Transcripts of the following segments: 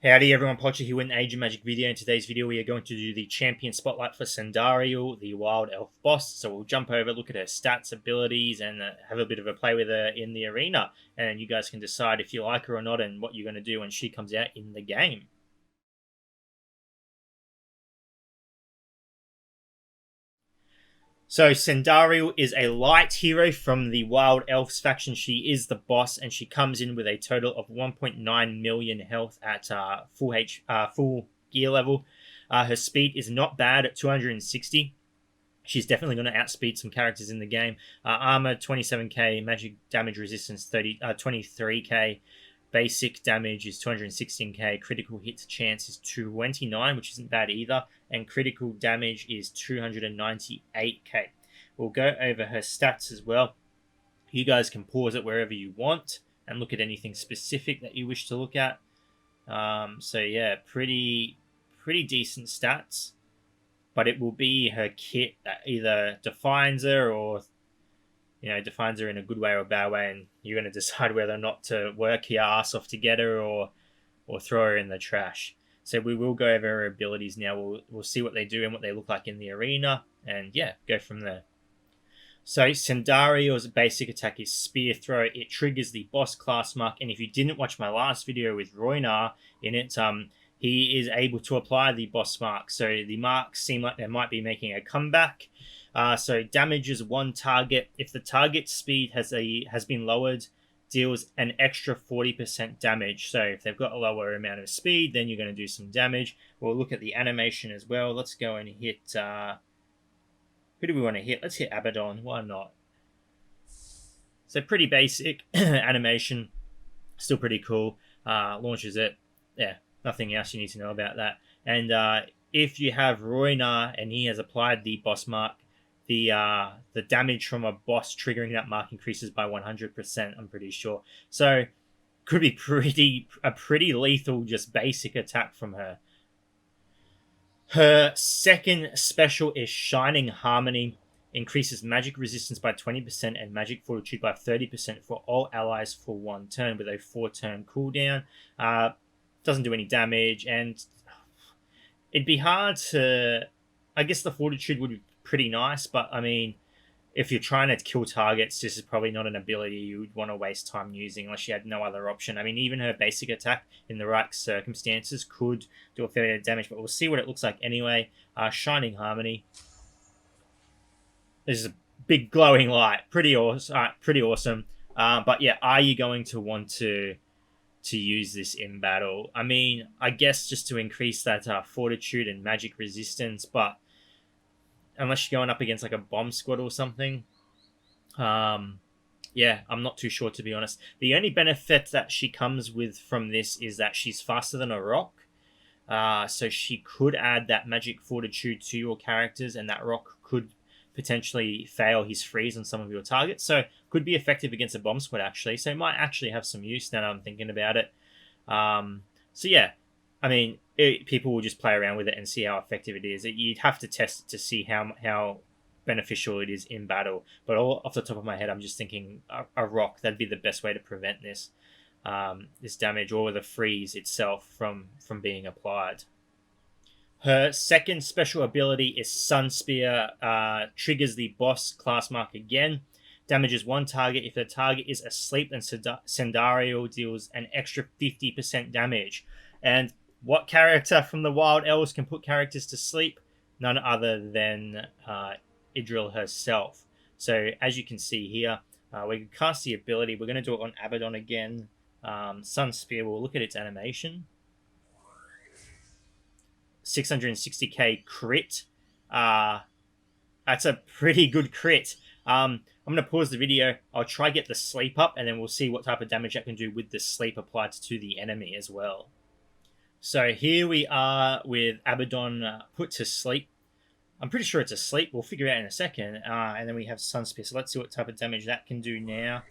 Howdy everyone, Pocher here with an Age of Magic video. In today's video we are going to do the champion spotlight for Sandariel, the wild elf boss. So we'll jump over, look at her stats, abilities, and have a bit of a play with her in the arena. And you guys can decide if you like her or not and what you're going to do when she comes out in the game. So Sandariel is a light hero from the Wild Elves faction. She is the boss, and she comes in with a total of 1.9 million health at full gear level. Her speed is not bad at 260. She's definitely going to outspeed some characters in the game. Armor 27k, magic damage resistance 23k. Basic damage is 216k, critical hit chance is 229, which isn't bad either, and critical damage is 298k. We'll go over her stats as well. You guys can pause it wherever you want and look at anything specific that you wish to look at. So yeah, pretty decent stats, but it will be her kit that either defines her or defines her in a good way or a bad way, and you're going to decide whether or not to work your ass off to get her or throw her in the trash. So we will go over her abilities now. We'll see what they do and what they look like in the arena, and yeah, go from there. So Sandariel's basic attack is Spear Throw. It triggers the boss class mark, and if you didn't watch my last video with Roynar in it, he is able to apply the boss mark. So the marks seem like they might be making a comeback. So damages one target. If the target's speed has been lowered, deals an extra 40% damage. So if they've got a lower amount of speed, then you're going to do some damage. We'll look at the animation as well. Let's go and hit... who do we want to hit? Let's hit Abaddon. Why not? So pretty basic animation. Still pretty cool. Launches it. Yeah, nothing else you need to know about that. And if you have Roynar and he has applied the boss mark, the damage from a boss triggering that mark increases by 100%, I'm pretty sure. So could be a pretty lethal just basic attack from her. Her second special is Shining Harmony. Increases magic resistance by 20% and magic fortitude by 30% for all allies for one turn with a 4-turn cooldown. Doesn't do any damage, and it'd be hard to... I guess the fortitude would be pretty nice, but I mean, if you're trying to kill targets, this is probably not an ability you would want to waste time using unless you had no other option. I mean, even her basic attack in the right circumstances could do a fair bit of damage, but we'll see what it looks like anyway. Shining Harmony. This is a big glowing light. Pretty awesome. But yeah, are you going to want to use this in battle? I mean, I guess just to increase that fortitude and magic resistance, but unless you're going up against like a bomb squad or something. Yeah, I'm not too sure, to be honest. The only benefit that she comes with from this is that she's faster than a rock. So she could add that magic fortitude to your characters, and that rock could potentially fail his freeze on some of your targets. So could be effective against a bomb squad, actually. So it might actually have some use now that I'm thinking about it. So yeah, I mean, people will just play around with it and see how effective it is. You'd have to test it to see how beneficial it is in battle. But off the top of my head, I'm just thinking a rock. That'd be the best way to prevent this damage, or the freeze itself from being applied. Her second special ability is Sun Spear. Triggers the boss class mark again. Damages one target. If the target is asleep, then Sandariel deals an extra 50% damage. And what character from the Wild Elves can put characters to sleep? None other than Idril herself. So as you can see here, we can cast the ability. We're going to do it on Abaddon again. Sun Spear, we'll look at its animation. 660k crit. That's a pretty good crit. I'm going to pause the video. I'll try get the sleep up, and then we'll see what type of damage I can do with the sleep applied to the enemy as well. So here we are with Abaddon put to sleep. I'm pretty sure it's asleep. We'll figure it out in a second. And then we have Sun Spear. So let's see what type of damage that can do now.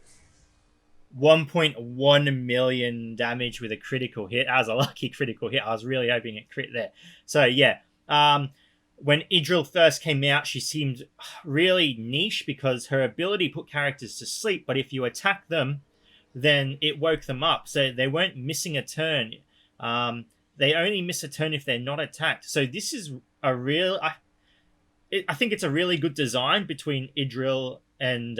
1.1 million damage with a critical hit. That was a lucky critical hit. I was really hoping it crit there. So yeah, when Idril first came out, she seemed really niche because her ability put characters to sleep, but if you attack them, then it woke them up. So they weren't missing a turn. they only miss a turn if they're not attacked. So this is a real. I think it's a really good design between Idril and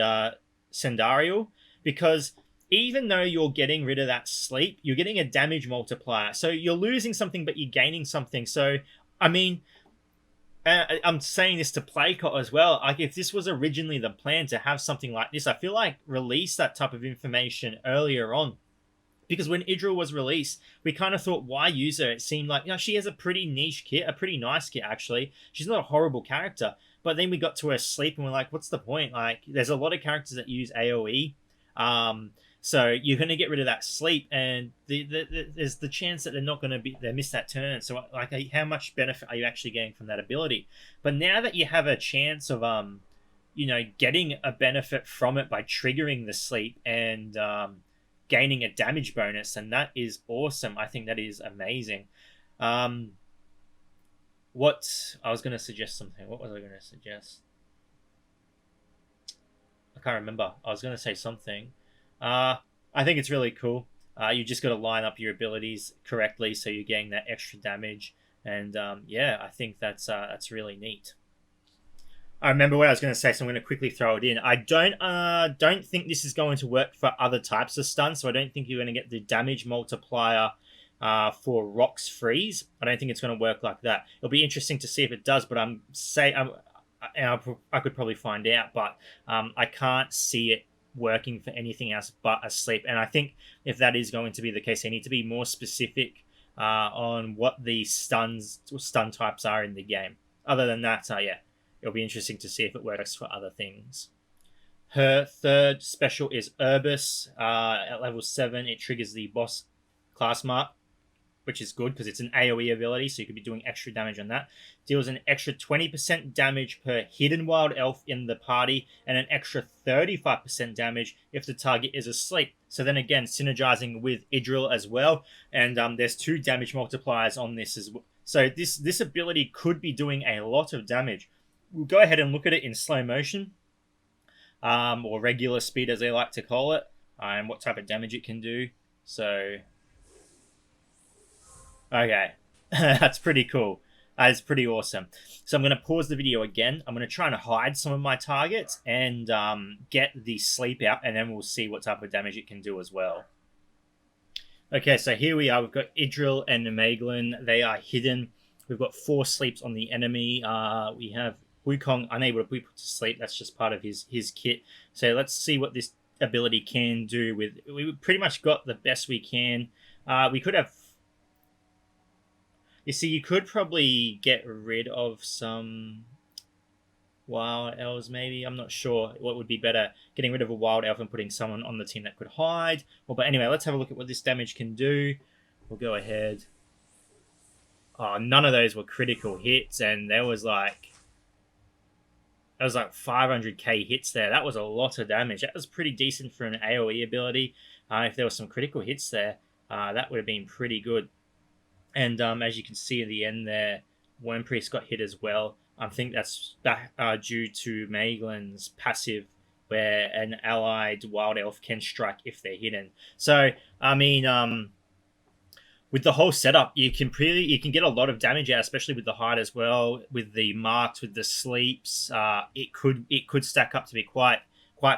Sandariel, because even though you're getting rid of that sleep, you're getting a damage multiplier. So you're losing something, but you're gaining something. So, I mean, I'm saying this to Playcott as well. Like, if this was originally the plan to have something like this, I feel like release that type of information earlier on. Because when Idril was released, we kind of thought, why use her? It seemed like, she has a pretty niche kit, a pretty nice kit, actually. She's not a horrible character. But then we got to her sleep and we're like, what's the point? Like, there's a lot of characters that use AoE. So you're going to get rid of that sleep, and there's the chance that they miss that turn. So, like, how much benefit are you actually getting from that ability? But now that you have a chance of, getting a benefit from it by triggering the sleep and, gaining a damage bonus, and that is awesome. I think that is amazing. What I was going to suggest something. What was I going to suggest? I can't remember. I was going to say something. I think it's really cool. You just got to line up your abilities correctly so you're getting that extra damage, and I think that's really neat. I remember what I was going to say, so I'm going to quickly throw it in. I don't think this is going to work for other types of stuns, so I don't think you're going to get the damage multiplier for Rock's Freeze. I don't think it's going to work like that. It'll be interesting to see if it does, but I could probably find out, but I can't see it working for anything else but a sleep. And I think if that is going to be the case, they need to be more specific on what the stun types are in the game. Other than that, it'll be interesting to see if it works for other things. Her third special is Urbis. At level 7, it triggers the boss class mark, which is good because it's an AoE ability, so you could be doing extra damage on that. Deals an extra 20% damage per hidden wild elf in the party, and an extra 35% damage if the target is asleep. So then again, synergizing with Idril as well, and there's 2 damage multipliers on this as well. So this ability could be doing a lot of damage. We'll go ahead and look at it in slow motion, or regular speed as they like to call it, and what type of damage it can do. So, okay, that's pretty cool. That is pretty awesome. So I'm going to pause the video again. I'm going to try and hide some of my targets and get the sleep out, and then we'll see what type of damage it can do as well. Okay, so here we are. We've got Idril and Maeglin. They are hidden. We've got 4 sleeps on the enemy. We have Wukong unable to be put to sleep. That's just part of his kit. So let's see what this ability can do. We pretty much got the best we can. We could have... You see, you could probably get rid of some wild elves, maybe. I'm not sure what would be better. Getting rid of a wild elf and putting someone on the team that could hide. Well, but anyway, let's have a look at what this damage can do. We'll go ahead. Oh, none of those were critical hits, and there was like 500k hits there. That was a lot of damage. That was pretty decent for an AoE ability. If there were some critical hits there, that would have been pretty good. And as you can see at the end there, Wormpriest got hit as well. I think that's due to Maeglin's passive, where an allied wild elf can strike if they're hidden. So, I mean, with the whole setup, you can get a lot of damage out, especially with the hide as well, with the marks, with the sleeps. It could stack up to be quite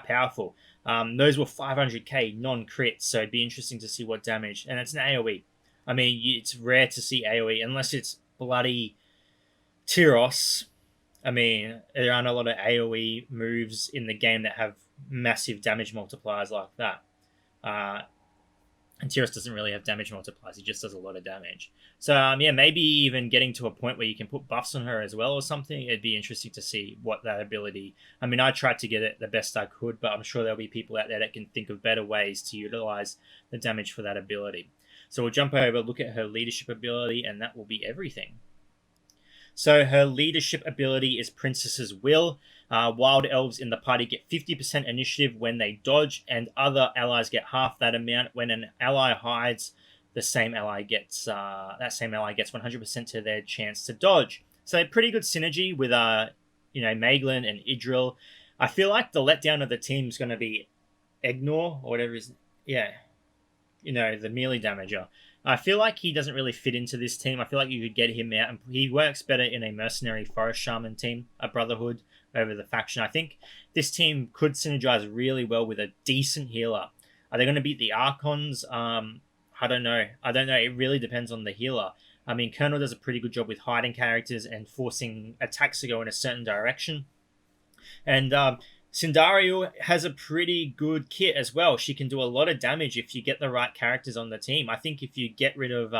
powerful. Those were 500k non-crits, so it'd be interesting to see what damage. And it's an AoE. I mean, it's rare to see AoE unless it's bloody Tyros. I mean, there aren't a lot of AoE moves in the game that have massive damage multipliers like that. And Tyros doesn't really have damage multipliers. He just does a lot of damage. So, maybe even getting to a point where you can put buffs on her as well or something. It'd be interesting to see what that ability... I mean, I tried to get it the best I could, but I'm sure there'll be people out there that can think of better ways to utilize the damage for that ability. So we'll jump over, look at her leadership ability, and that will be everything. So her leadership ability is Princess's Will. Wild elves in the party get 50% initiative when they dodge, and other allies get half that amount. When an ally hides, that same ally gets 100% to their chance to dodge. So pretty good synergy with Maeglin and Idril. I feel like the letdown of the team is going to be Ignore or whatever is the melee damager. I feel like he doesn't really fit into this team. I feel like you could get him out, and he works better in a mercenary forest shaman team, a brotherhood over the faction. I think this team could synergize really well with a decent healer. Are they going to beat the Archons? I don't know. I don't know. It really depends on the healer. I mean, Colonel does a pretty good job with hiding characters and forcing attacks to go in a certain direction. And Sandariel has a pretty good kit as well. She can do a lot of damage if you get the right characters on the team. I think if you get rid of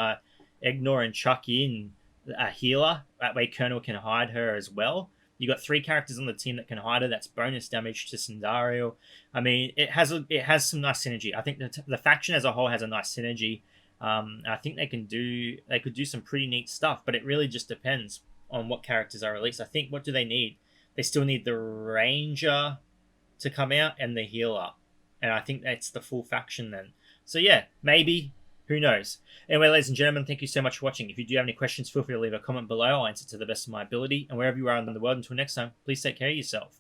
Ignore and chuck in a healer, that way Colonel can hide her as well. You got 3 characters on the team that can hide her. That's bonus damage to Sandariel. I mean, it has some nice synergy. I think the faction as a whole has a nice synergy. I think they could do some pretty neat stuff, but it really just depends on what characters are released. I think, what do they need? They still need the Ranger to come out and the healer. And I think that's the full faction then. So yeah, maybe. Who knows? Anyway, ladies and gentlemen, thank you so much for watching. If you do have any questions, feel free to leave a comment below. I'll answer to the best of my ability. And wherever you are in the world, until next time, please take care of yourself.